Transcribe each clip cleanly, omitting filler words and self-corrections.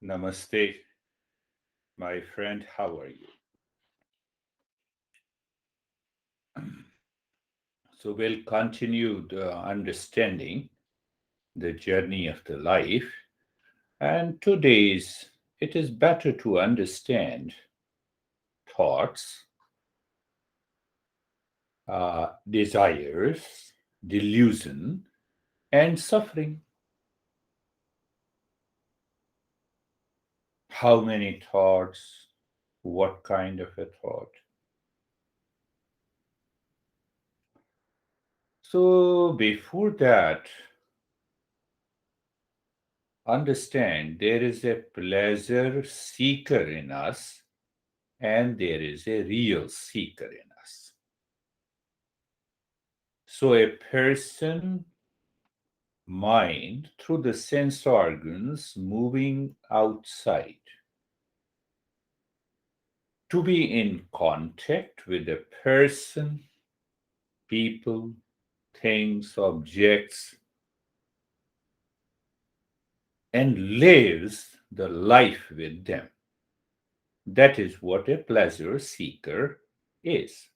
Namaste, my friend. How are you? So, we'll continue the understanding the journey of the life. And today's it is better to understand thoughts, desires, delusion, and suffering. How many thoughts? What kind of a thought? So, before that, understand there is a pleasure seeker in us and there is a real seeker in us. So a person mind through the sense organs moving outside to be in contact with a person, people, things, objects, and lives the life with them. That is what a pleasure seeker is.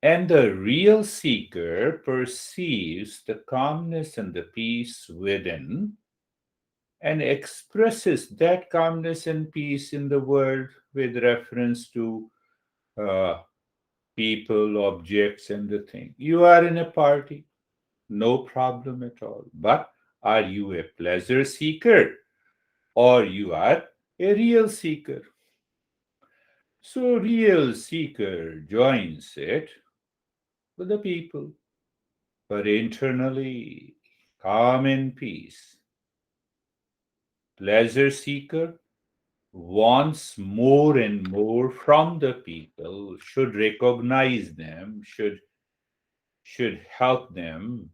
And the real seeker perceives the calmness and the peace within and expresses that calmness and peace in the world with reference to uh, people, objects, and the thing. You are in a party, no problem at all. But are you a pleasure seeker or you are a real seeker? So, real seeker joins it with the people but internally calm and peace. Pleasure seeker wants more and more from the people, should recognize them, should help them,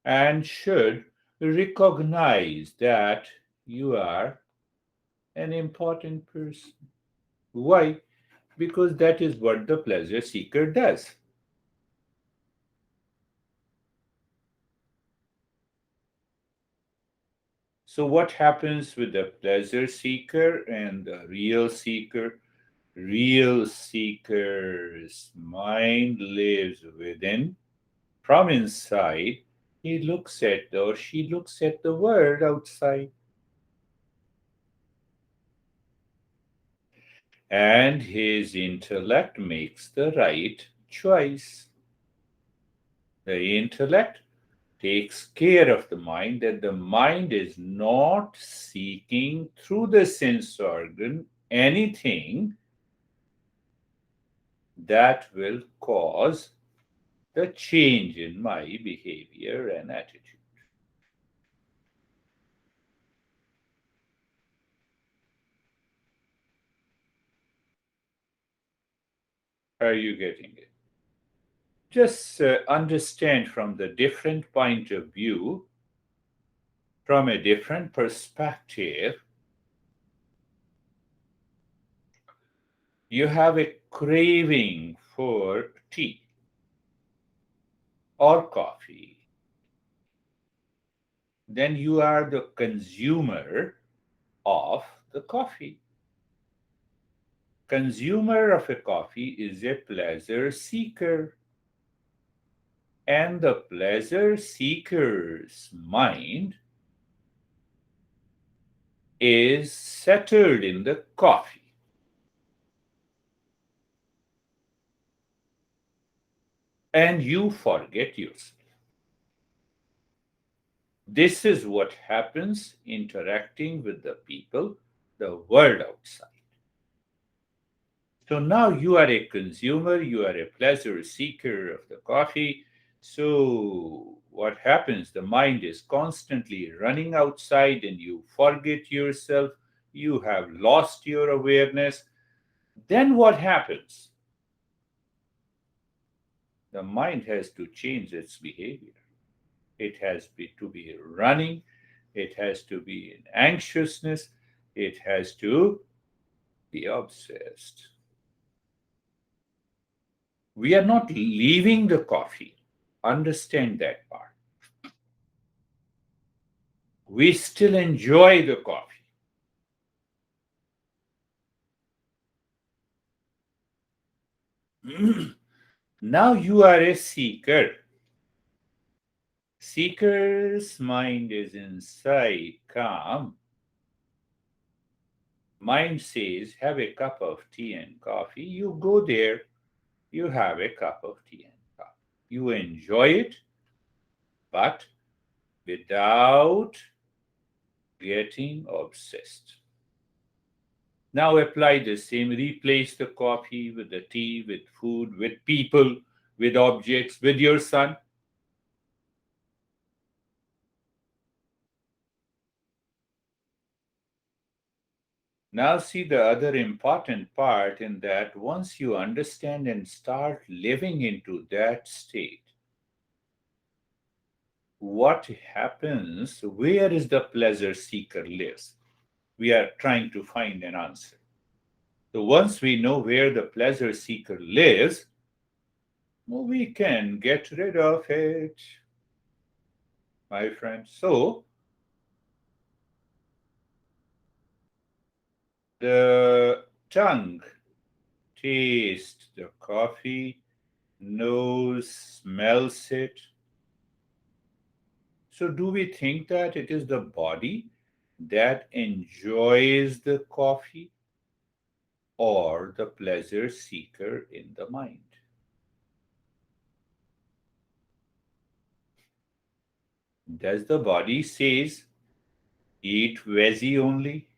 and should recognize that you are an important person. Why? Because that is what the pleasure seeker does. So, what happens with the pleasure seeker and the real seeker? Real seeker's mind lives within. From inside, he looks at or she looks at the world outside. And his intellect makes the right choice. The intellect takes care of the mind, that the mind is not seeking through the sense organ anything that will cause the change in my behavior and attitude. Are you getting it? Just understand from the different point of view, from a different perspective. You have a craving for tea or coffee, then you are the consumer of the coffee. Consumer of a coffee is a pleasure seeker, and the pleasure seeker's mind is settled in the coffee. And you forget yourself. This is what happens interacting with the people, the world outside. So now you are a consumer, you are a pleasure seeker of the coffee. So what happens? The mind is constantly running outside and you forget yourself. You have lost your awareness. Then what happens? The mind has to change its behavior. It has to be running, it has to be in anxiousness, it has to be obsessed. We are not leaving the coffee. Understand that part. We still enjoy the coffee. Now you are a seeker. Seeker's mind is inside, calm. Mind says, have a cup of tea and coffee. You go there, you have a cup of tea and coffee. You enjoy it, but without getting obsessed. Now apply the same. Replace the coffee with the tea, with food, with people, with objects, with your son. Now, see the other important part in that once you understand and start living into that state, what happens? Where is the pleasure seeker lives? We are trying to find an answer. So, once we know where the pleasure seeker lives, we can get rid of it, my friend. So, the tongue tastes the coffee, nose smells it. So, do we think that it is the body that enjoys the coffee or the pleasure seeker in the mind? Does the body says eat veggie only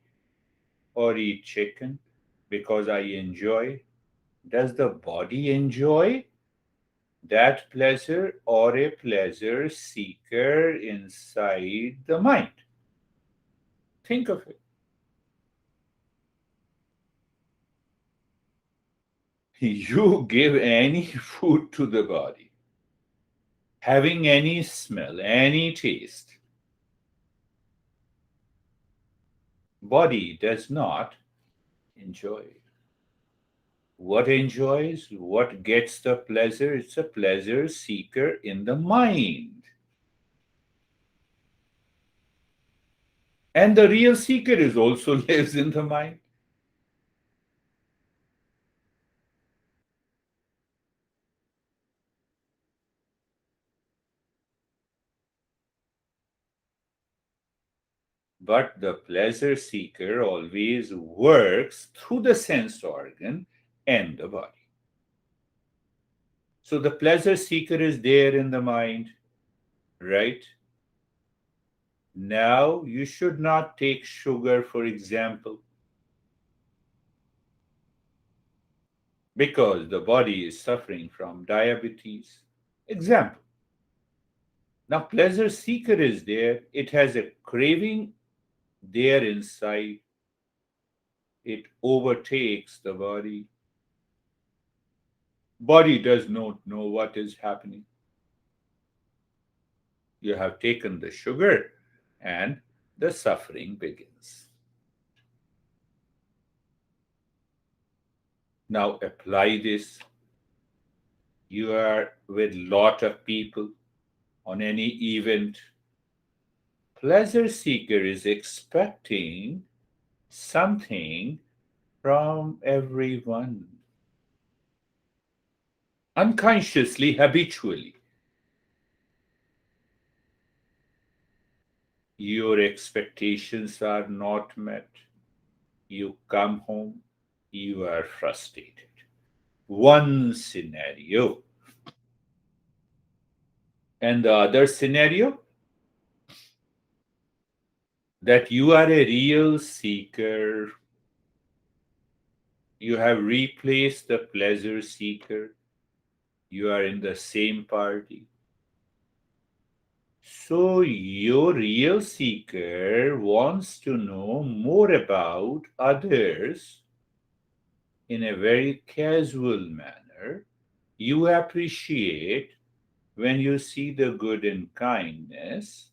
or eat chicken because I enjoy? Does the body enjoy that pleasure or a pleasure seeker inside the mind? Think of it. You give any food to the body, having any smell, any taste, body does not enjoy. What enjoys, what gets the pleasure? It's a pleasure seeker in the mind. And the real seeker is also lives in the mind. But the pleasure seeker always works through the sense organ and the body. So the pleasure seeker is there in the mind, right? Now you should not take sugar, for example, because the body is suffering from diabetes. Example. Now, pleasure seeker is there. It has a craving there inside. It overtakes the body. Body does not know what is happening. You have taken the sugar and the suffering begins. Now apply this. You are with lot of people on any event. Pleasure seeker is expecting something from everyone, unconsciously, habitually. Your expectations are not met. You come home, you are frustrated. One scenario. And the other scenario, that you are a real seeker. You have replaced the pleasure seeker. You are in the same party. So your real seeker wants to know more about others in a very casual manner. You appreciate when you see the good and kindness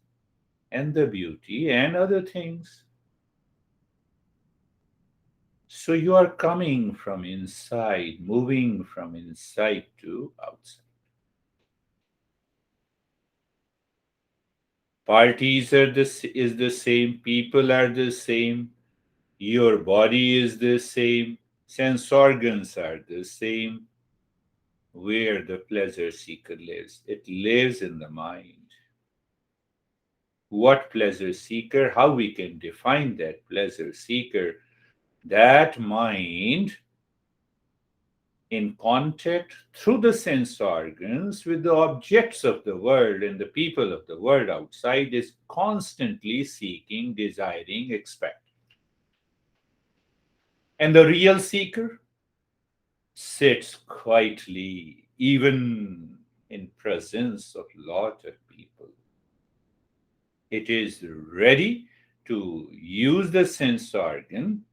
and the beauty and other things. So you are coming from inside, moving from inside to outside. Parties is the same, people are the same, your body is the same, sense organs are the same. where the pleasure seeker lives. It lives in the mind. What pleasure seeker? How we can define that pleasure seeker? That mind in contact through the sense organs with the objects of the world and the people of the world outside is constantly seeking, desiring, expecting. And the real seeker sits quietly, even in presence of lot of people. It is ready to use the sense organ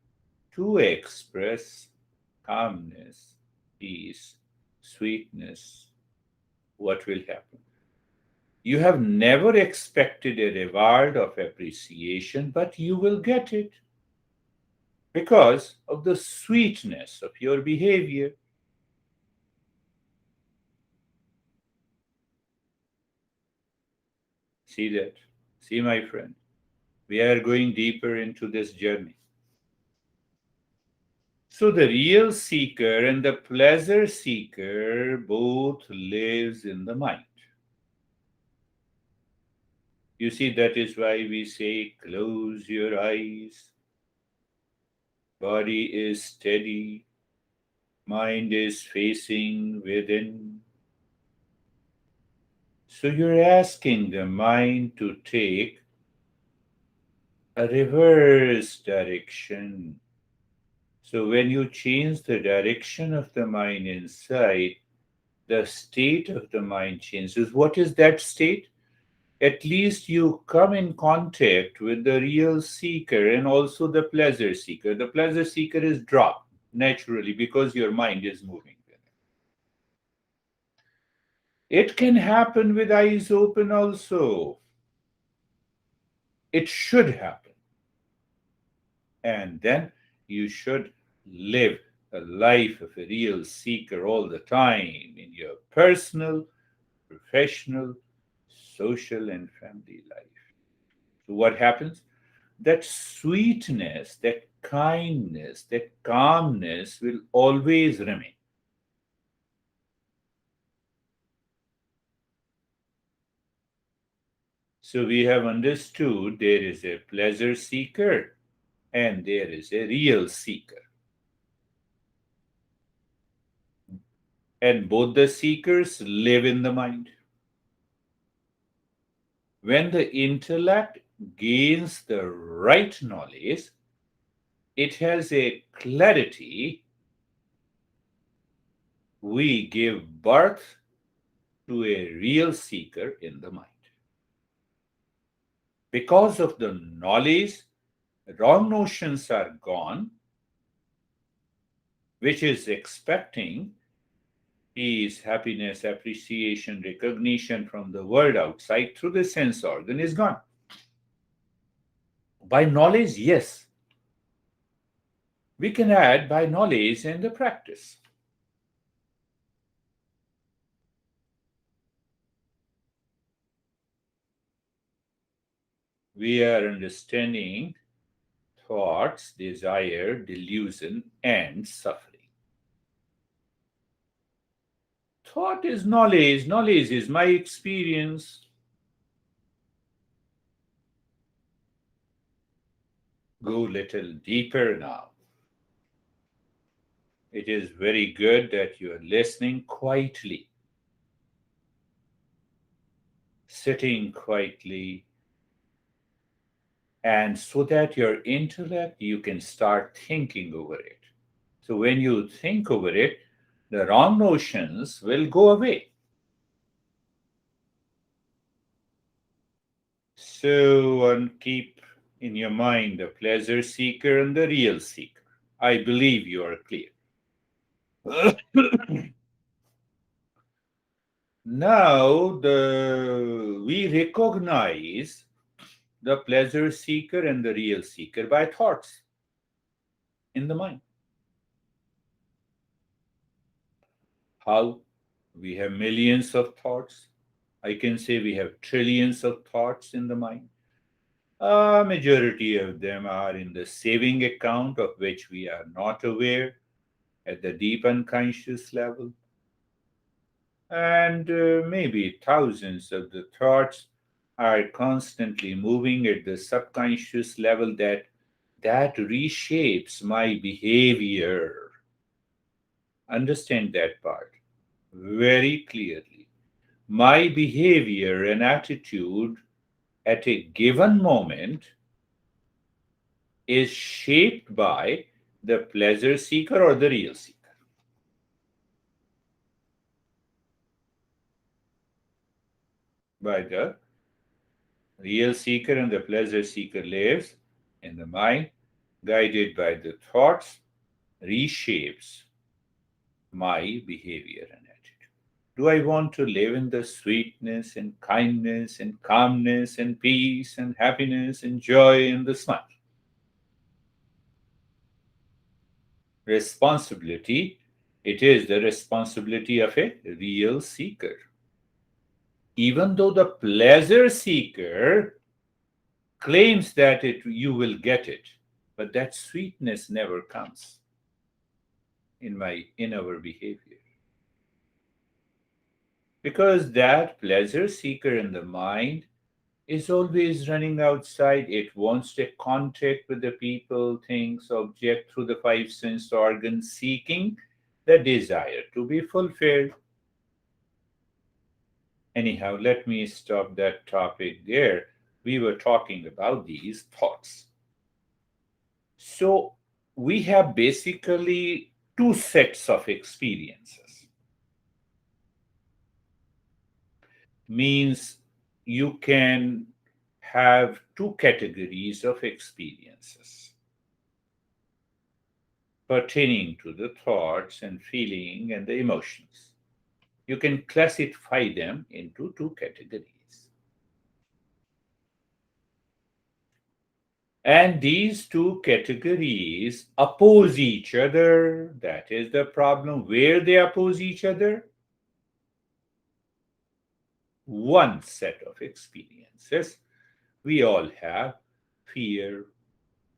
to express calmness, peace, sweetness. What will happen? You have never expected a reward of appreciation, but you will get it because of the sweetness of your behavior. See that? See, my friend, we are going deeper into this journey. So the real seeker and the pleasure seeker both lives in the mind. You see, that is why we say close your eyes. Body is steady, mind is facing within. So you're asking the mind to take a reverse direction. So when you change the direction of the mind inside, the state of the mind changes. What is that state? At least you come in contact with the real seeker and also the pleasure seeker. The pleasure seeker is dropped naturally because your mind is moving. It can happen with eyes open also. It should happen. And then you should live a life of a real seeker all the time in your personal, professional, social, and family life. So, what happens? That sweetness, that kindness, that calmness will always remain. So, we have understood there is a pleasure seeker and there is a real seeker. And both the seekers live in the mind. When the intellect gains the right knowledge, it has a clarity. We give birth to a real seeker in the mind. Because of the knowledge, wrong notions are gone, which is expecting peace, happiness, appreciation, recognition from the world outside through the sense organ is gone. By knowledge, yes, we can add by knowledge and the practice. We are understanding thoughts, desire, delusion, and suffering. Thought is knowledge, knowledge is my experience. Go little deeper now. It is very good that you are listening quietly, sitting quietly, and so that your intellect, you can start thinking over it. So when you think over it, the wrong notions will go away. So keep in your mind the pleasure seeker and the real seeker. I believe you are clear. Now we recognize the pleasure seeker and the real seeker by thoughts in the mind. How? We have millions of thoughts. I can say we have trillions of thoughts in the mind. A majority of them are in the saving account of which we are not aware at the deep unconscious level. And maybe thousands of the thoughts are constantly moving at the subconscious level that reshapes my behavior. Understand that part very clearly. My behavior and attitude at a given moment is shaped by the pleasure seeker or the real seeker. By the real seeker and the pleasure seeker lives in the mind, guided by the thoughts, reshapes my behavior and attitude. Do I want to live in the sweetness and kindness and calmness and peace and happiness and joy and the smile? Responsibility, it is the responsibility of a real seeker. Even though the pleasure seeker claims that you will get it, but that sweetness never comes in our behavior, because that pleasure seeker in the mind is always running outside. It wants to contact with the people, things, object through the five sense organs, seeking the desire to be fulfilled. Anyhow, let me stop that topic there. We were talking about these thoughts. So we have basically two sets of experiences. Means you can have two categories of experiences pertaining to the thoughts and feeling and the emotions. You can classify them into two categories. And these two categories oppose each other. That is the problem. Where they oppose each other? One set of experiences. We all have fear,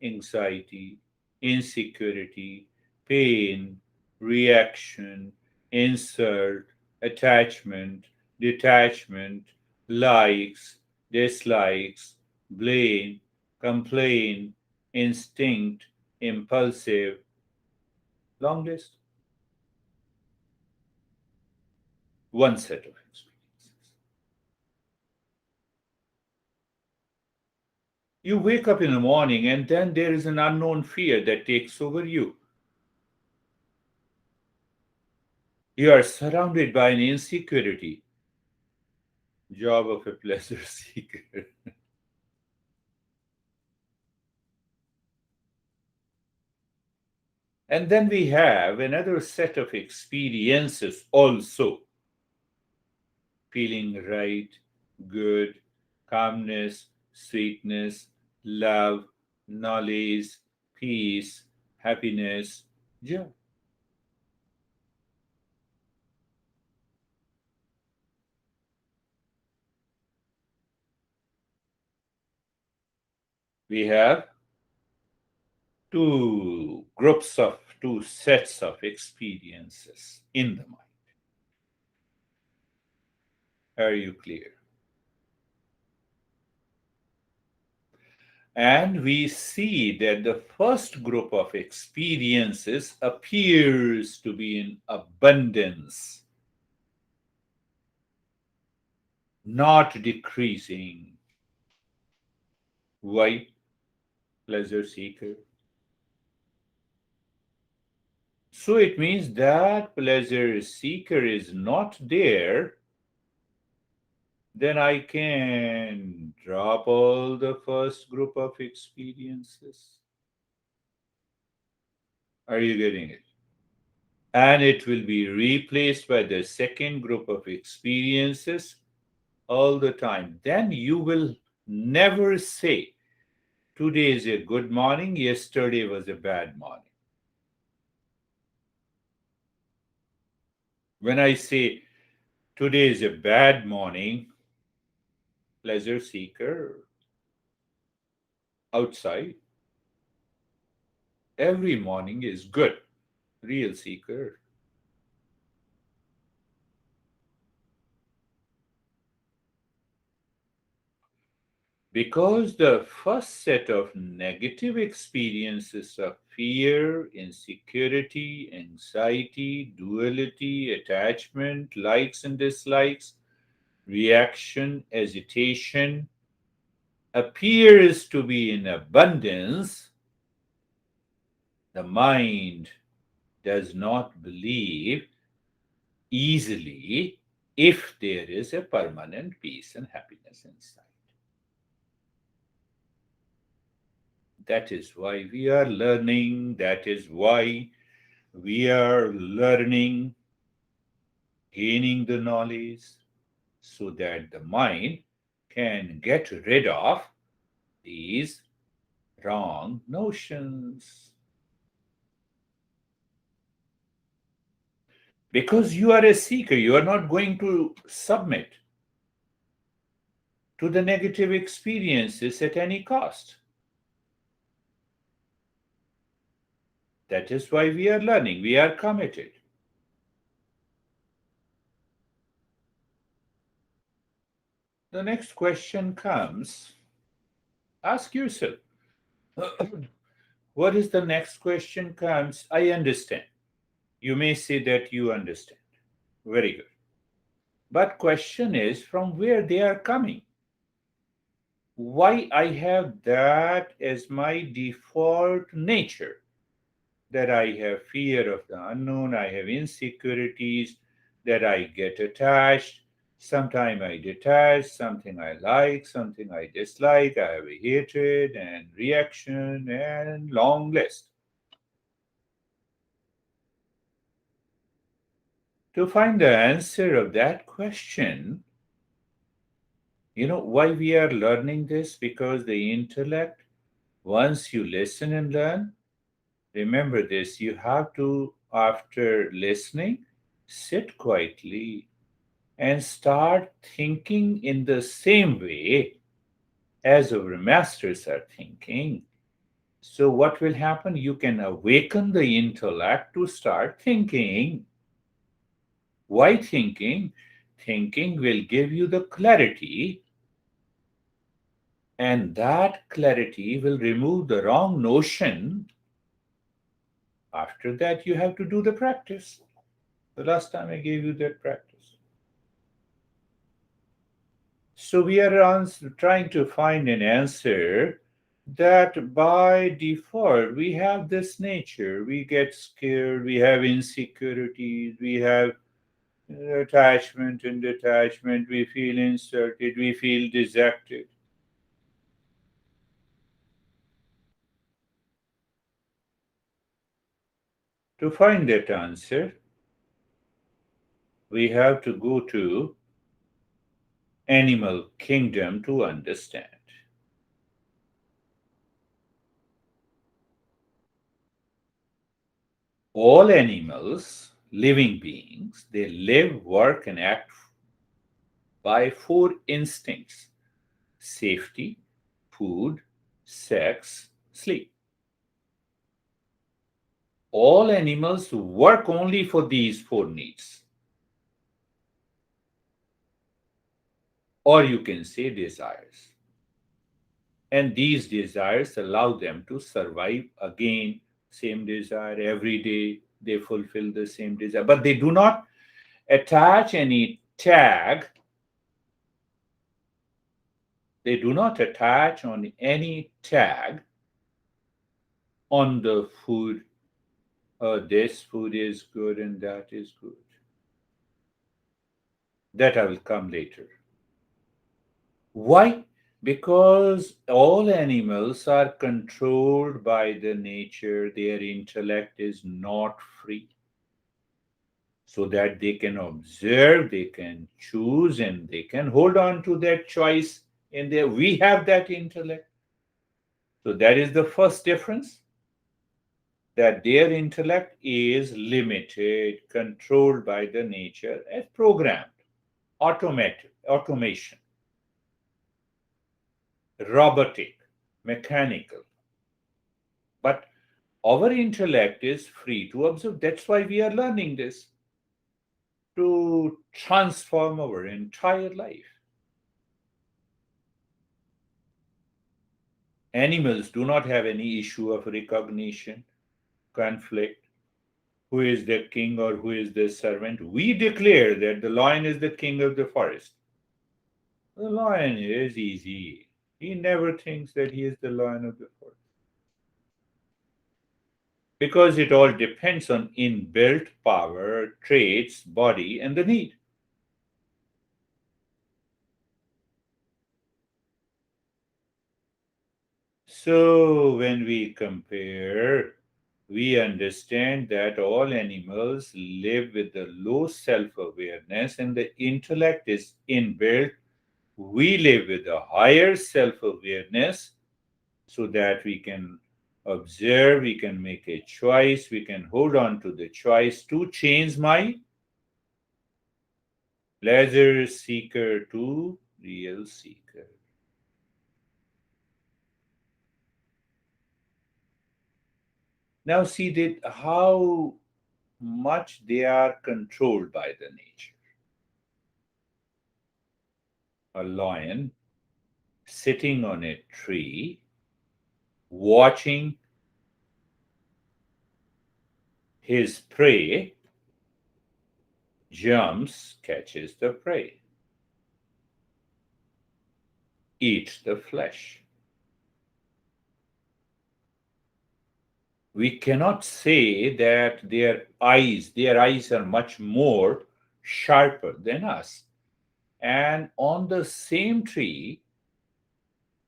anxiety, insecurity, pain, reaction, insult, attachment, detachment, likes, dislikes, blame, complain, instinct, impulsive, long list. One set of experiences. You wake up in the morning and then there is an unknown fear that takes over you. You are surrounded by an insecurity, job of a pleasure seeker. And then we have another set of experiences also, feeling right, good, calmness, sweetness, love, knowledge, peace, happiness, joy. We have two sets of experiences in the mind. Are you clear? And we see that the first group of experiences appears to be in abundance, not decreasing. Why? Pleasure seeker. So it means that pleasure seeker is not there, then I can drop all the first group of experiences. Are you getting it? And it will be replaced by the second group of experiences all the time. Then you will never say, today is a good morning, yesterday was a bad morning. When I say today is a bad morning, pleasure seeker outside, every morning is good, real seeker. Because the first set of negative experiences of fear, insecurity, anxiety, duality, attachment, likes and dislikes, reaction, agitation, appears to be in abundance, the mind does not believe easily if there is a permanent peace and happiness inside. That is why we are learning. That is why we are learning, gaining the knowledge, so that the mind can get rid of these wrong notions. Because you are a seeker, you are not going to submit to the negative experiences at any cost. That is why we are learning, we are committed. The next question comes, ask yourself, what is the next question comes? I understand. You may say that you understand. Very good. But question is from where they are coming. Why I have that as my default nature? That I have fear of the unknown, I have insecurities, that I get attached. Sometimes I detach, something I like, something I dislike, I have a hatred and reaction and long list. To find the answer of that question, why we are learning this? Because the intellect, once you listen and learn, remember this, you have to, after listening, sit quietly and start thinking in the same way as our masters are thinking. So, what will happen? You can awaken the intellect to start thinking. Why thinking? Thinking will give you the clarity, and that clarity will remove the wrong notion. After that, you have to do the practice. The last time I gave you that practice. So we are trying to find an answer that by default we have this nature. We get scared, we have insecurities, we have attachment and detachment, we feel insulted, we feel dejected. To find that answer, we have to go to animal kingdom to understand. All animals, living beings, they live, work, and act by four instincts: safety, food, sex, sleep. All animals work only for these four needs, or you can say desires. And these desires allow them to survive again, same desire every day, they fulfill the same desire. But they do not attach any tag, they do not attach on any tag on the food. This food is good and that is good. That I will come later. Why? Because all animals are controlled by the nature, their intellect is not free. So that they can observe, they can choose, and they can hold on to that choice in there. We have that intellect. So that is the first difference, that their intellect is limited, controlled by the nature as programmed, automation, robotic, mechanical. But our intellect is free to observe. That's why we are learning this, to transform our entire life. Animals do not have any issue of recognition, conflict, who is the king or who is the servant. We declare that the lion is the king of the forest. The lion is easy. He never thinks that he is the lion of the forest. Because it all depends on inbuilt power, traits, body, and the need. So, when we compare, we understand that all animals live with a low self awareness and the intellect is inbuilt. We live with a higher self awareness so that we can observe, we can make a choice, we can hold on to the choice to change my pleasure seeker to real seeker. Now, see that how much they are controlled by the nature. A lion sitting on a tree, watching his prey, jumps, catches the prey, eats the flesh. We cannot say that their eyes are much more sharper than us. And on the same tree,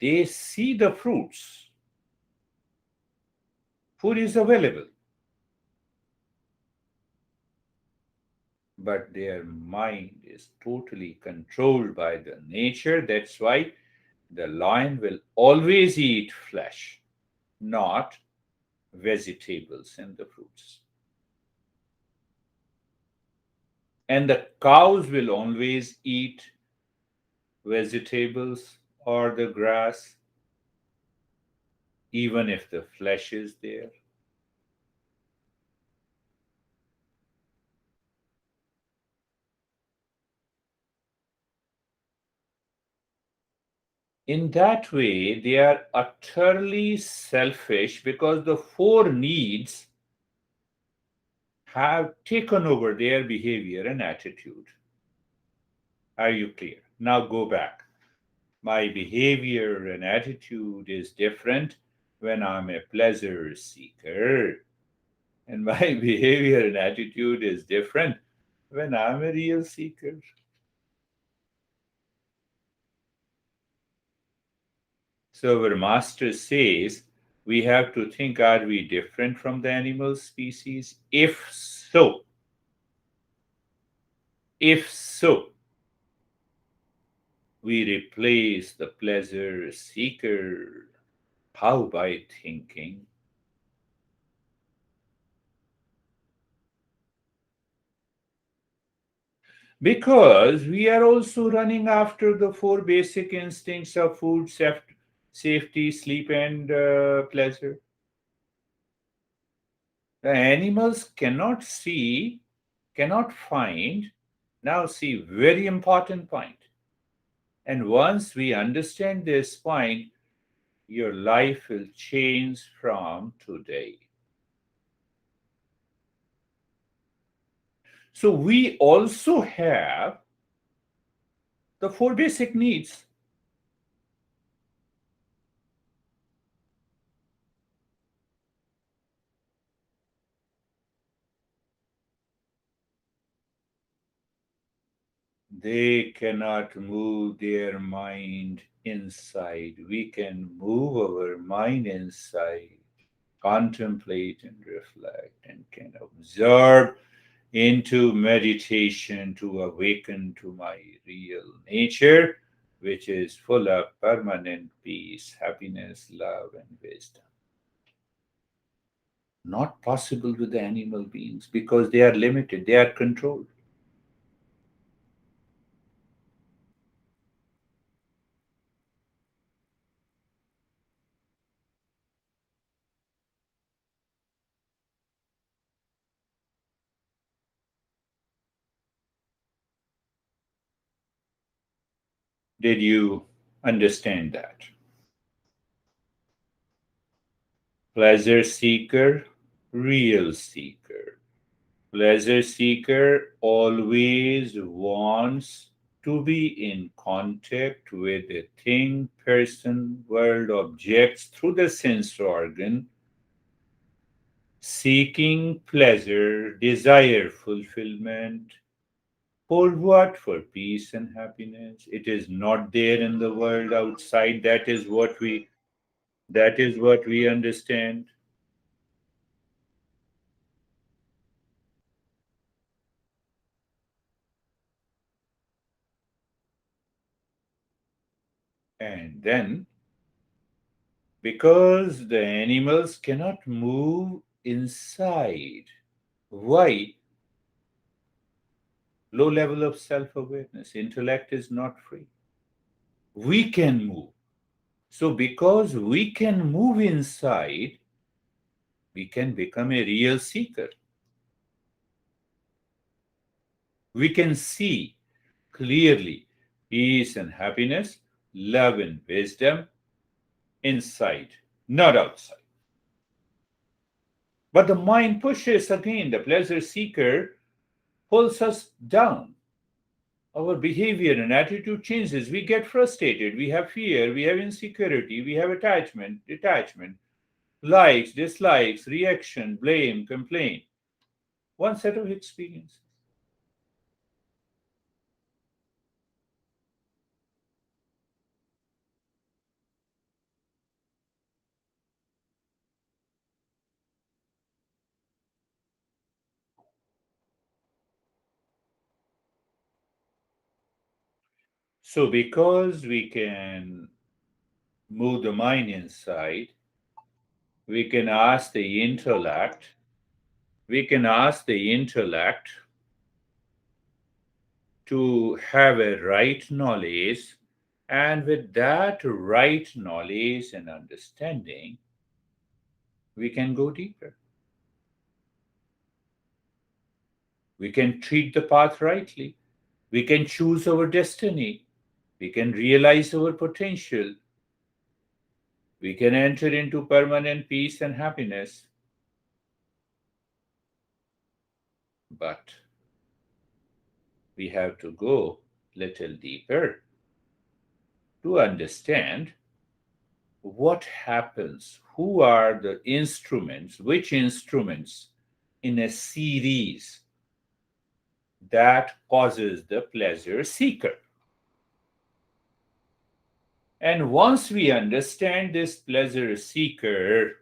they see the fruits. Food is available, but their mind is totally controlled by the nature. That's why the lion will always eat flesh, not vegetables and the fruits. And the cows will always eat vegetables or the grass, even if the flesh is there. In that way, they are utterly selfish because the four needs have taken over their behavior and attitude. Are you clear? Now go back. My behavior and attitude is different when I'm a pleasure seeker, and my behavior and attitude is different when I'm a real seeker. So, our master says we have to think, are we different from the animal species? If so, we replace the pleasure seeker. How? By thinking. Because we are also running after the four basic instincts of food, safety, sleep, and pleasure. The animals cannot see, cannot find. Now, see, very important point. And once we understand this point, your life will change from today. So, we also have the four basic needs. They cannot move their mind inside. We can move our mind inside, contemplate and reflect, and can observe into meditation to awaken to my real nature, which is full of permanent peace, happiness, love, and wisdom. Not possible with the animal beings because they are limited, they are controlled. Did you understand that? Pleasure seeker, real seeker. Pleasure seeker always wants to be in contact with a thing, person, world, objects through the sense organ, seeking pleasure, desire fulfillment. For what? For peace and happiness. It is not there in the world outside. That is what we understand. And then, because the animals cannot move inside, why? Low level of self awareness. Intellect is not free. We can move. So, because we can move inside, we can become a real seeker. We can see clearly peace and happiness, love and wisdom inside, not outside. But the mind pushes again, the pleasure seeker pulls us down. Our behavior and attitude changes. We get frustrated, we have fear, we have insecurity, we have attachment, detachment, likes, dislikes, reaction, blame, complaint. One set of experiences. So, because we can move the mind inside, we can ask the intellect, we can ask the intellect to have a right knowledge, and with that right knowledge and understanding, we can go deeper. We can treat the path rightly. We can choose our destiny. We can realize our potential. We can enter into permanent peace and happiness. But we have to go little deeper to understand what happens, who are the instruments, which instruments in a series that causes the pleasure seeker. And once we understand this pleasure seeker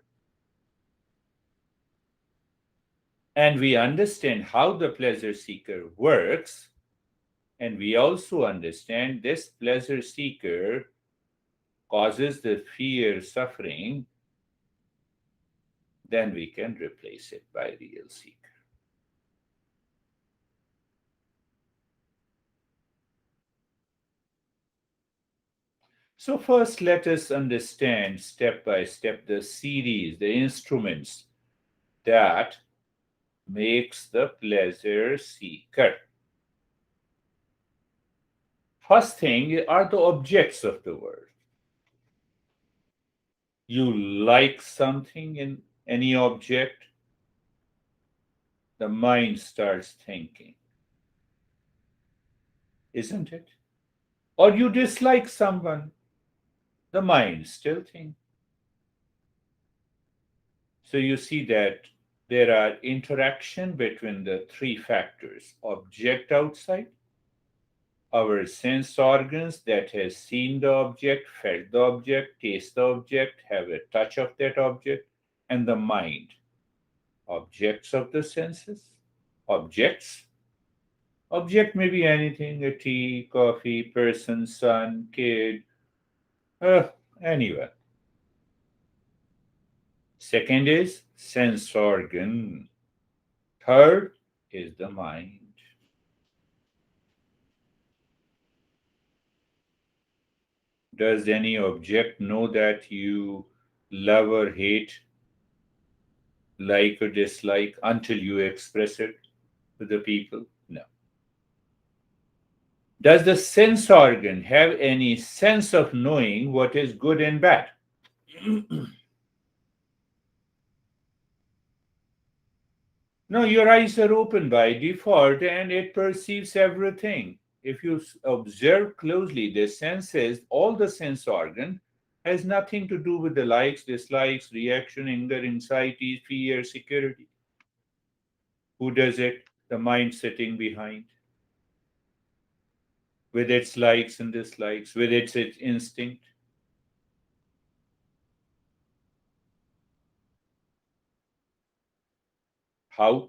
and we understand how the pleasure seeker works, and we also understand this pleasure seeker causes the fear, suffering, then we can replace it by real seeker. So, first, let us understand step by step the series, the instruments that makes the pleasure seeker. First thing are the objects of the world. You like something in any object, the mind starts thinking, isn't it? Or you dislike someone, the mind still thinks. So you see that there are interaction between the three factors: object outside, our sense organs that has seen the object, felt the object, taste the object, have a touch of that object, and the mind. Objects of the senses. Objects. Object may be anything: a tea, coffee, person, son, kid, anyone. Second is sense organ. Third is the mind. Does any object know that you love or hate, like or dislike, until you express it to the people? No. Does the sense organ have any sense of knowing what is good and bad? No, your eyes are open by default and it perceives everything. If you observe closely, the senses, all the sense organ, has nothing to do with the likes, dislikes, reaction, anger, anxiety, fear, security. Who does it? The mind sitting behind, with its likes and dislikes, with its instinct. How?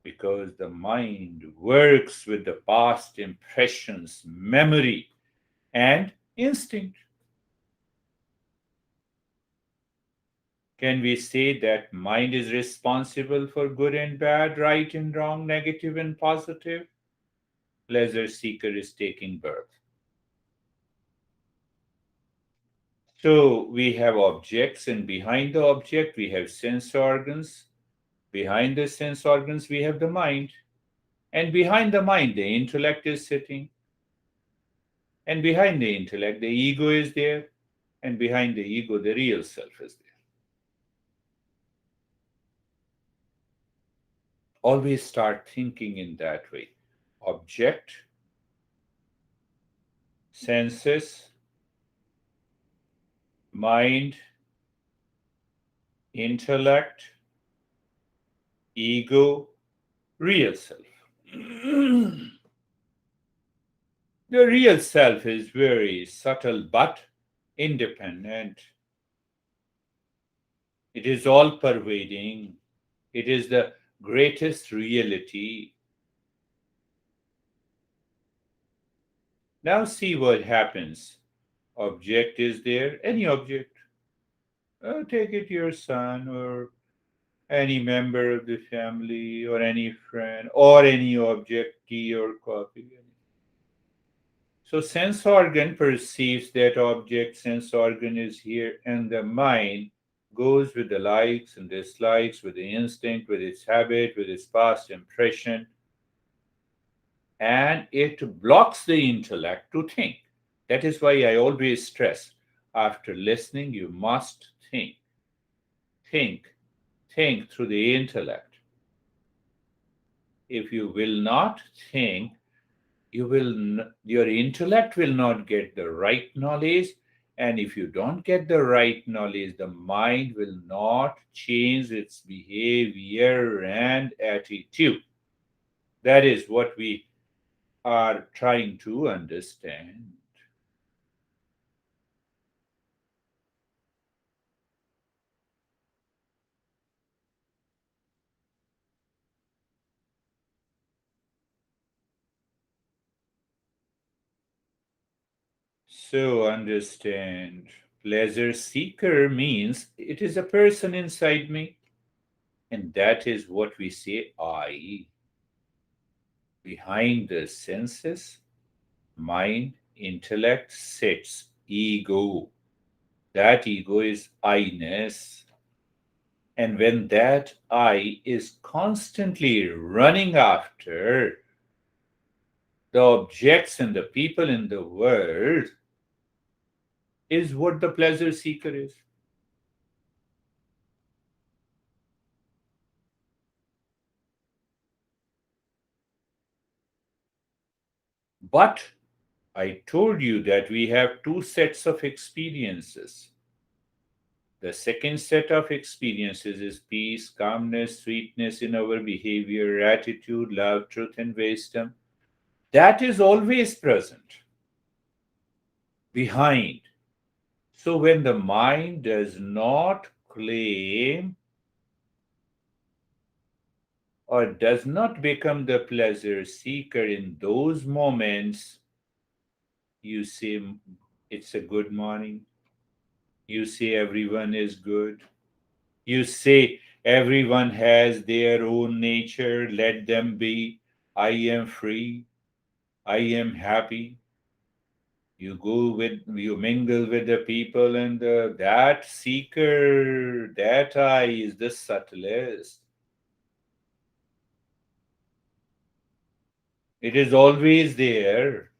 Because the mind works with the past impressions, memory, and instinct. Can we say that mind is responsible for good and bad, right and wrong, negative and positive? Pleasure seeker is taking birth. So we have objects, and behind the object we have sense organs. Behind the sense organs we have the mind. And behind the mind the intellect is sitting. And behind the intellect the ego is there. And behind the ego the real self is there. Always start thinking in that way. Object, senses, mind, intellect, ego, real self. The real self is very subtle but independent. It is all pervading. It is the greatest reality. Now see what happens. Object is there, any object. Take it your son or any member of the family or any friend or any object, tea or coffee. So sense organ perceives that object, sense organ is here, and the mind goes with the likes and dislikes, with the instinct, with its habit, with its past impression, and it blocks the intellect to think. That is why I always stress after listening, you must think, think through the intellect. If you will not think, your intellect will not get the right knowledge, and if you don't get the right knowledge, the mind will not change its behavior and attitude. That is what we are trying to understand. So understand, pleasure seeker means it is a person inside me, and that is what we say I. Behind the senses, mind, intellect sits ego. That ego is I-ness. And when that I is constantly running after the objects and the people in the world, is what the pleasure seeker is. But I told you that we have two sets of experiences. The second set of experiences is peace, calmness, sweetness in our behavior, attitude, love, truth, and wisdom. That is always present behind. So when the mind does not claim or does not become the pleasure seeker in those moments, you say it's a good morning, you say everyone is good, you say everyone has their own nature, let them be, I am free, I am happy. You mingle with the people, and that seeker, that I is the subtlest. It is always there,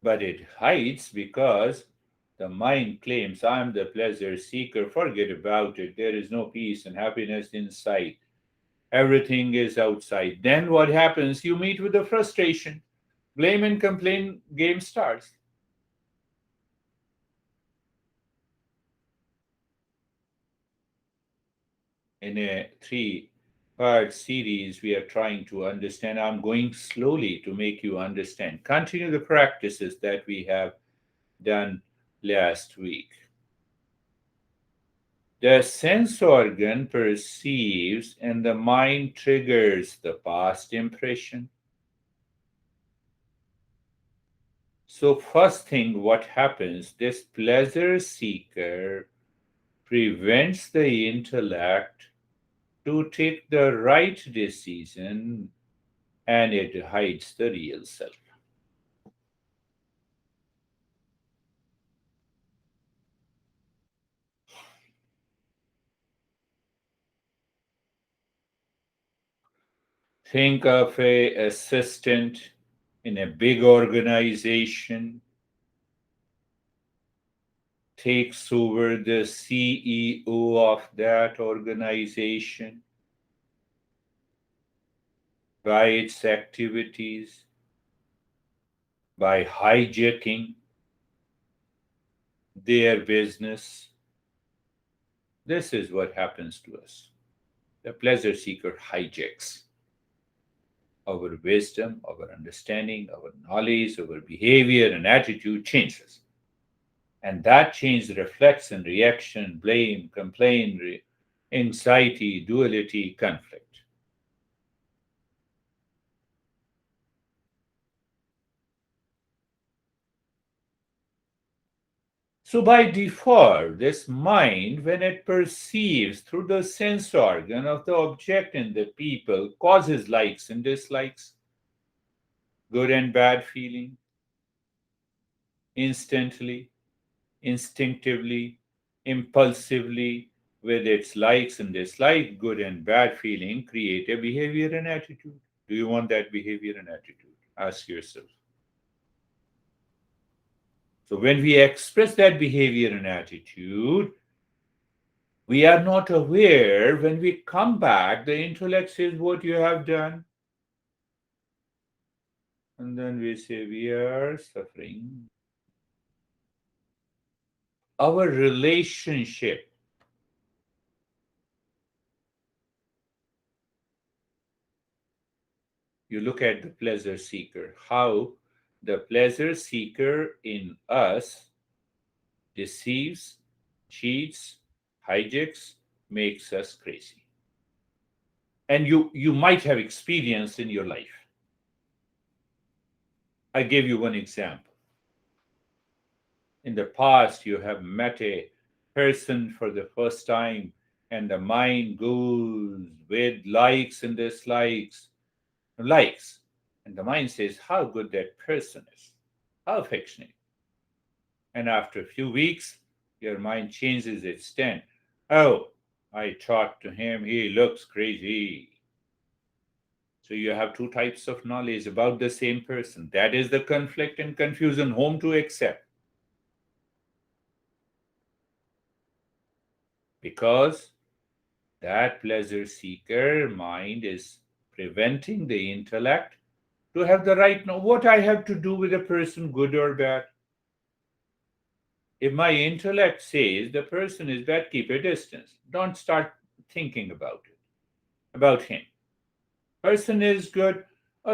but it hides because The mind claims, I'm the pleasure seeker, forget about it. There is no peace and happiness inside. Everything is outside. Then what happens? You meet with the frustration. Blame and complain game starts. In a three-part series, we are trying to understand. I'm going slowly to make you understand. Continue the practices that we have done last week. The sense organ perceives and the mind triggers the past impression. So, first thing, what happens? This pleasure seeker prevents the intellect to take the right decision and it hides the real self. Think of a assistant in a big organization takes over the CEO of that organization by its activities, by hijacking their business. This is what happens to us. The pleasure seeker hijacks our wisdom, our understanding, our knowledge, our behavior and attitude changes. And that change reflects in reaction, blame, complaint, anxiety, duality, conflict. So, by default, this mind, when it perceives through the sense organ of the object and the people, causes likes and dislikes, good and bad feeling, instantly, instinctively, impulsively, with its likes and dislikes, good and bad feeling, create a behavior and attitude. Do you want that behavior and attitude? Ask yourself. So, when we express that behavior and attitude, we are not aware. When we come back, the intellect says what you have done. And then we say we are suffering. Our relationship, you look at the pleasure seeker, how the pleasure seeker in us deceives, cheats, hijacks, makes us crazy. And you might have experienced in your life. I gave you one example. In the past, you have met a person for the first time, and the mind goes with likes and dislikes, likes. And the mind says how good that person is, how affectionate. And after a few weeks, your mind changes its stand. Oh, I talked to him, he looks crazy. So you have two types of knowledge about the same person. That is the conflict and confusion, whom to accept. Because that pleasure seeker mind is preventing the intellect to have the right know what I have to do with a person, good or bad. If my intellect says the person is bad, keep a distance. Don't start thinking about it, about him. Person is good,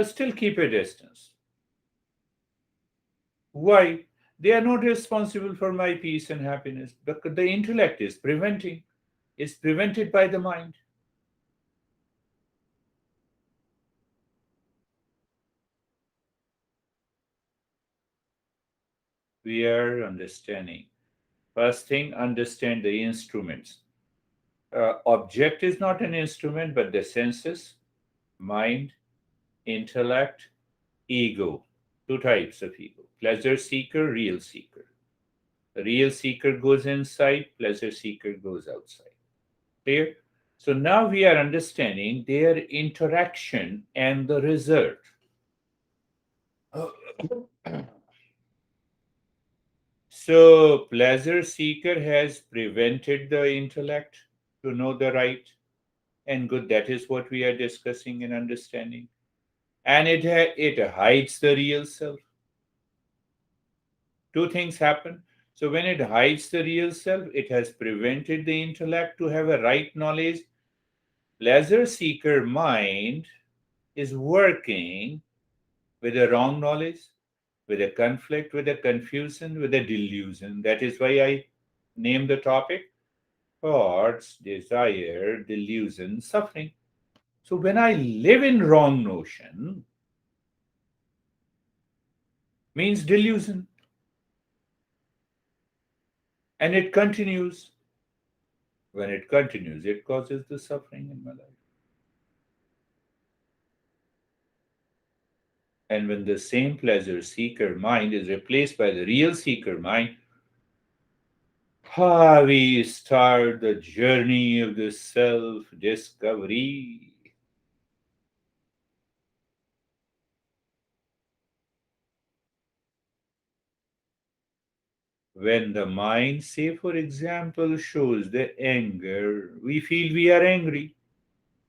still keep a distance. Why? They are not responsible for my peace and happiness. The intellect is prevented by the mind. We are understanding. First thing, understand the instruments. Object is not an instrument, but the senses, mind, intellect, ego. Two types of ego: pleasure seeker, real seeker. The real seeker goes inside, pleasure seeker goes outside. Clear? So now we are understanding their interaction and the result. So, pleasure seeker has prevented the intellect to know the right and good. That is what we are discussing and understanding. And it hides the real self. Two things happen. So, when it hides the real self, it has prevented the intellect to have a right knowledge. Pleasure seeker mind is working with a wrong knowledge, with a conflict, with a confusion, with a delusion. That is why I named the topic thoughts, desire, delusion, suffering. So when I live in wrong notion, means delusion, and it continues. When it continues, it causes the suffering in my life. And when the same pleasure seeker mind is replaced by the real seeker mind, we start the journey of the self discovery. When the mind, say for example, shows the anger, we feel we are angry.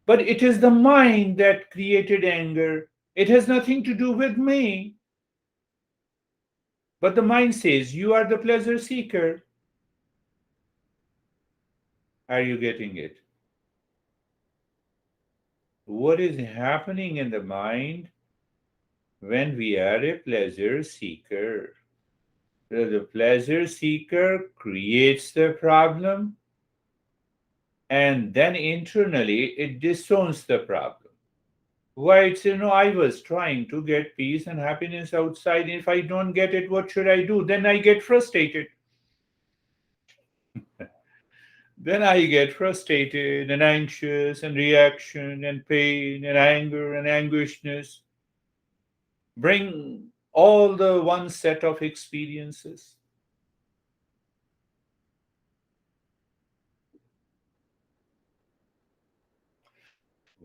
But it is the mind that created anger. It has nothing to do with me. But the mind says, you are the pleasure seeker. Are you getting it? What is happening in the mind when we are a pleasure seeker? The pleasure seeker creates the problem and then internally it disowns the problem. Why, I was trying to get peace and happiness outside. If I don't get it, what should I do? Then I get frustrated. Then I get frustrated and anxious and reaction and pain and anger and anguishness. Bring all the one set of experiences.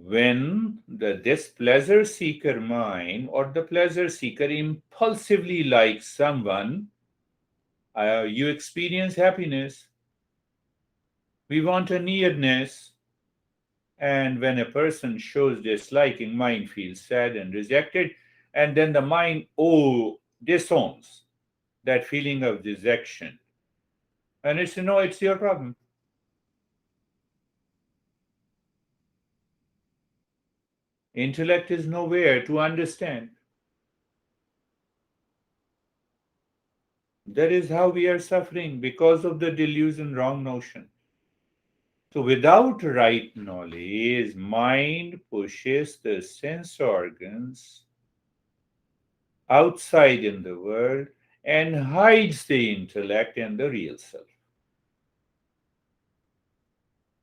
When the displeasure seeker mind or the pleasure seeker impulsively likes someone, you experience happiness. We want a nearness. And when a person shows disliking, mind feels sad and rejected. And then the mind, disowns that feeling of rejection. And it's, it's your problem. Intellect is nowhere to understand. That is how we are suffering because of the delusion, wrong notion. So without right knowledge, mind pushes the sense organs outside in the world and hides the intellect and the real self.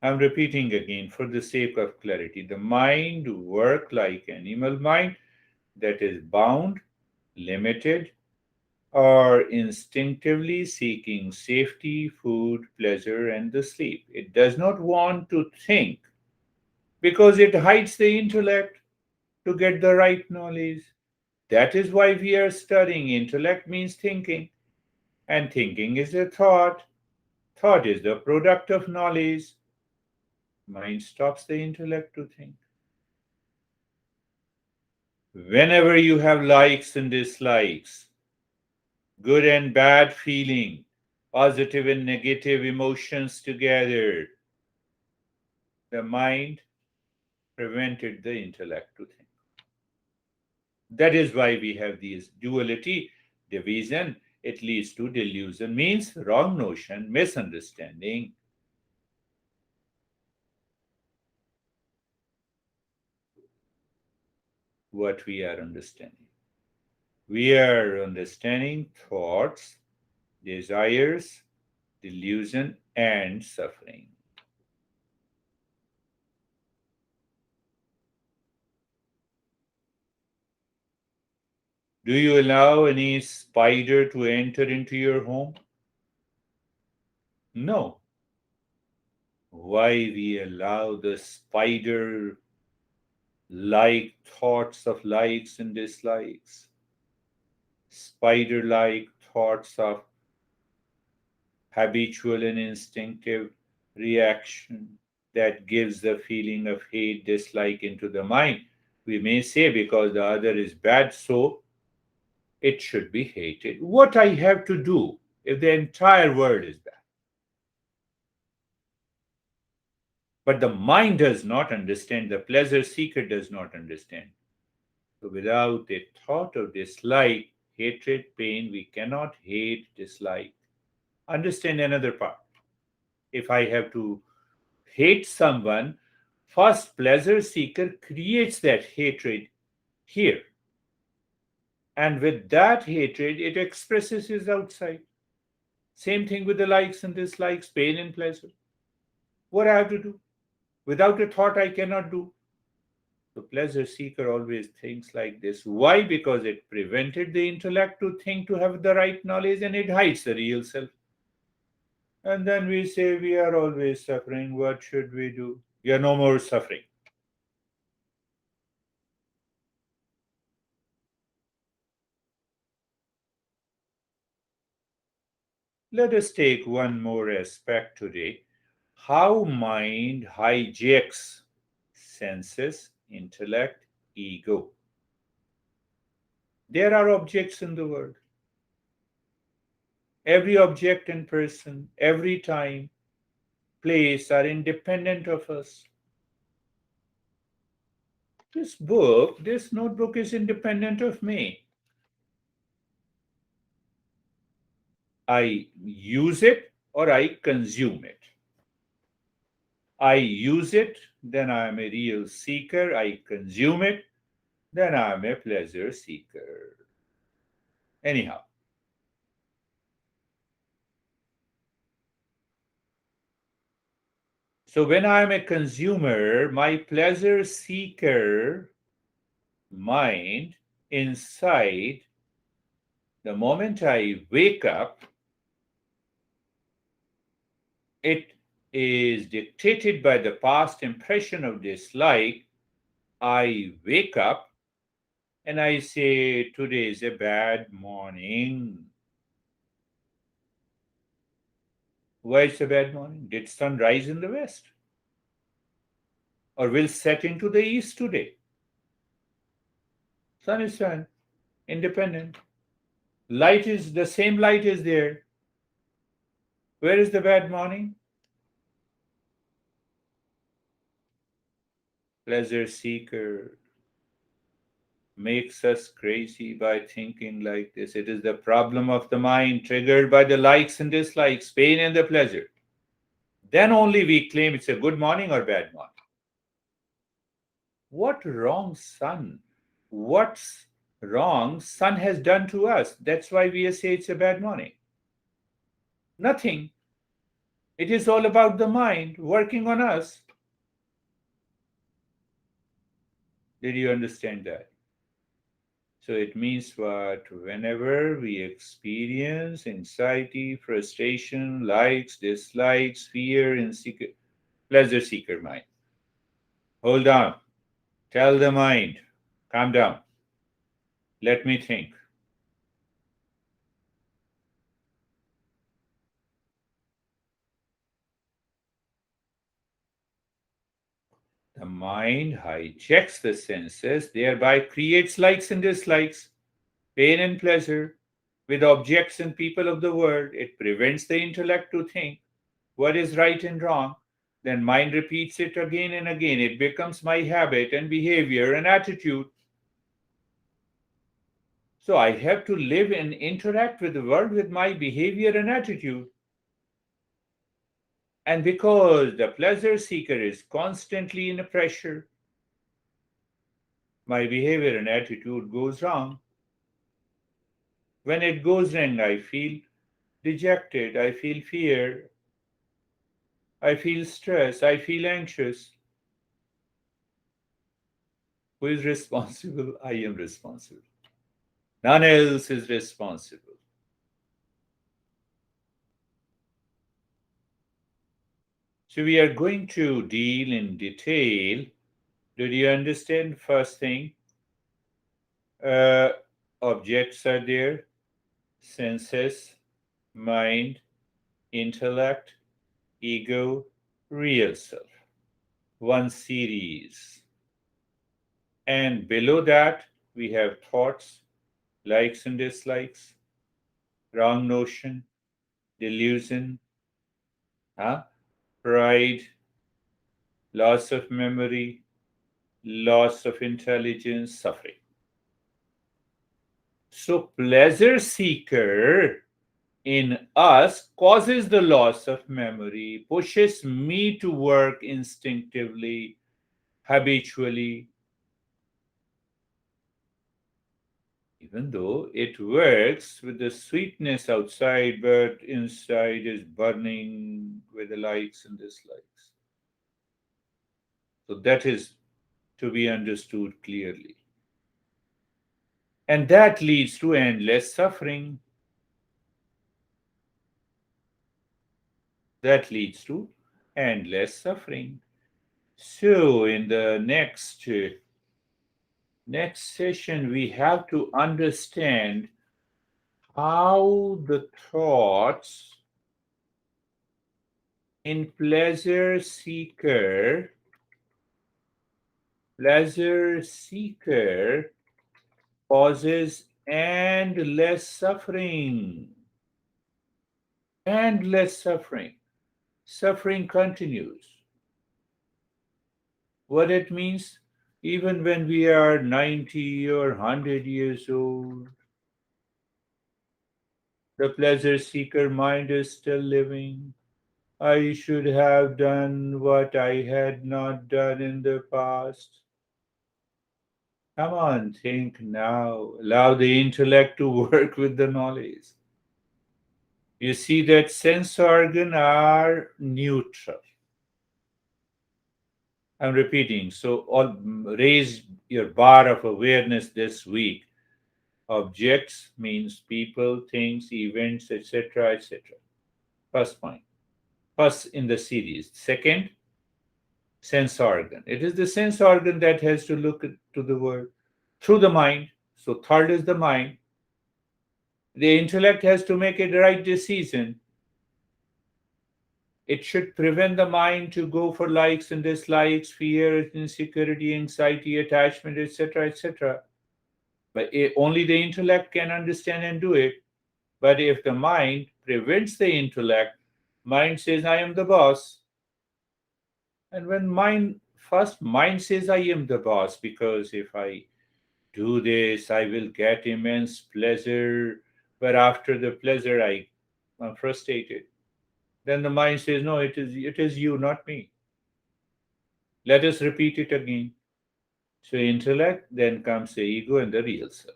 I'm repeating again for the sake of clarity. The mind works like animal mind that is bound, limited, or instinctively seeking safety, food, pleasure, and the sleep. It does not want to think because it hides the intellect to get the right knowledge. That is why we are studying. Intellect means thinking, and thinking is a thought. Thought is the product of knowledge. Mind stops the intellect to think. Whenever you have likes and dislikes, good and bad feeling, positive and negative emotions together, the mind prevented the intellect to think. That is why we have this duality, division. It leads to delusion, means wrong notion, misunderstanding. What we are understanding. We are understanding thoughts, desires, delusion, and suffering. Do you allow any spider to enter into your home? No. Why we allow the spider like thoughts of likes and dislikes, spider like thoughts of habitual and instinctive reaction that gives the feeling of hate, dislike into the mind. We may say because the other is bad, so it should be hated. What I have to do if the entire world is bad? But the mind does not understand, the pleasure seeker does not understand. So without a thought of dislike, hatred, pain, we cannot hate, dislike. Understand another part. If I have to hate someone, first pleasure seeker creates that hatred here. And with that hatred, it expresses his outside. Same thing with the likes and dislikes, pain and pleasure. What I have to do? Without a thought, I cannot do. The pleasure seeker always thinks like this. Why? Because it prevented the intellect to think, to have the right knowledge, and it hides the real self. And then we say we are always suffering. What should we do? You are no more suffering. Let us take one more aspect today, how mind hijacks senses, intellect, ego. There are objects in the world. Every object and person, every time, place are independent of us. This notebook is independent of me. I use it or I consume it. I use it, then I am a real seeker. I consume it, then I am a pleasure seeker. Anyhow, so when I am a consumer, my pleasure seeker mind inside, the moment I wake up, it is dictated by the past impression of dislike. I wake up and I say, today is a bad morning. Why it's a bad morning? Did sun rise in the west? Or will set into the east today? Sun is sun, independent. Light is the same light is there. Where is the bad morning? Pleasure seeker makes us crazy by thinking like this. It is the problem of the mind triggered by the likes and dislikes, pain and the pleasure. Then only we claim it's a good morning or bad morning. What wrong sun? What's wrong sun has done to us? That's why we say it's a bad morning. Nothing. It is all about the mind working on us. Did you understand that? So it means what? Whenever we experience anxiety, frustration, likes, dislikes, fear, insecurity, pleasure seeker mind. Hold on. Tell the mind, calm down. Let me think. The mind hijacks the senses, thereby creates likes and dislikes, pain and pleasure with objects and people of the world. It prevents the intellect to think what is right and wrong. Then mind repeats it again and again. It becomes my habit and behavior and attitude. So I have to live and interact with the world with my behavior and attitude. And because the pleasure seeker is constantly in a pressure, my behavior and attitude goes wrong. When it goes wrong, I feel dejected, I feel fear, I feel stress, I feel anxious. Who is responsible? I am responsible. None else is responsible. So we are going to deal in detail. Did you understand? First thing, objects are there, senses, mind, intellect, ego, real self. One series. And below that, we have thoughts, likes and dislikes, wrong notion, delusion, huh? Pride, loss of memory, loss of intelligence, suffering. So, pleasure seeker in us causes the loss of memory, pushes me to work instinctively, habitually, even though it works with the sweetness outside, but inside is burning with the likes and dislikes. So, that is to be understood clearly. And that leads to endless suffering. That leads to endless suffering. So, in the next session, we have to understand how the thoughts in pleasure seeker causes endless suffering. Endless suffering. Suffering continues. What it means, even when we are 90 or 100 years old, the pleasure seeker mind is still living. I should have done what I had not done in the past. Come on, think now. Allow the intellect to work with the knowledge. You see that sense organ are neutral. I'm repeating. So raise your bar of awareness this week. Objects means people, things, events, etc., etc. First point. First in the series. Second, sense organ. It is the sense organ that has to look to the world through the mind. So third is the mind. The intellect has to make a right decision. It should prevent the mind to go for likes and dislikes, fear, insecurity, anxiety, attachment, etc., etc. But only the intellect can understand and do it. But if the mind prevents the intellect, mind says, I am the boss. And when mind says, I am the boss, because if I do this, I will get immense pleasure. But after the pleasure, am frustrated. Then the mind says, no, it is you, not me. Let us repeat it again. So intellect, then comes the ego and the real self.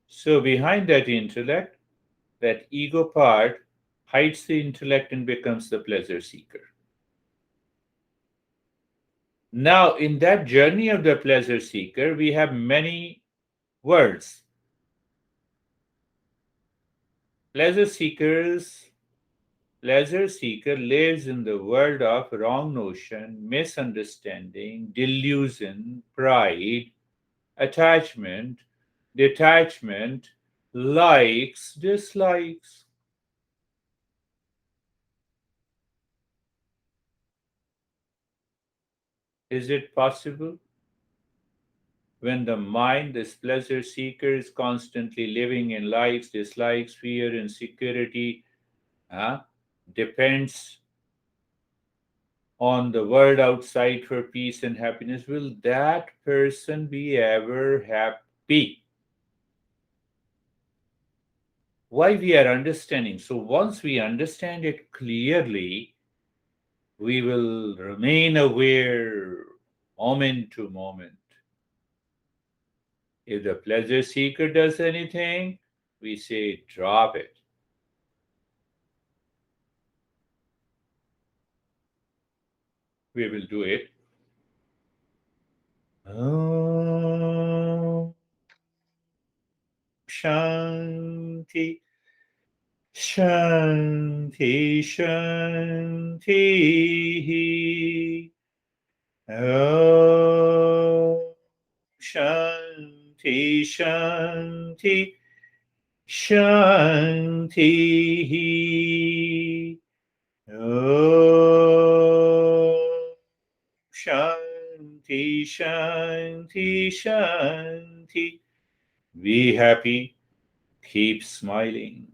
So behind that intellect, that ego part hides the intellect and becomes the pleasure seeker. Now, in that journey of the pleasure seeker, we have many words. Pleasure seekers, pleasure seeker lives in the world of wrong notion, misunderstanding, delusion, pride, attachment, detachment, likes, dislikes. Is it possible? When the mind, this pleasure seeker, is constantly living in likes, dislikes, fear, insecurity, uh, depends on the world outside for peace and happiness, will that person be ever happy? Why we are understanding? So once we understand it clearly, we will remain aware moment to moment. If the pleasure seeker does anything, we say drop it. We will do it. Om Shanti Shanti Shanti Om Shanti Shanti Shanti Shanti, Shanti. Be happy, keep smiling.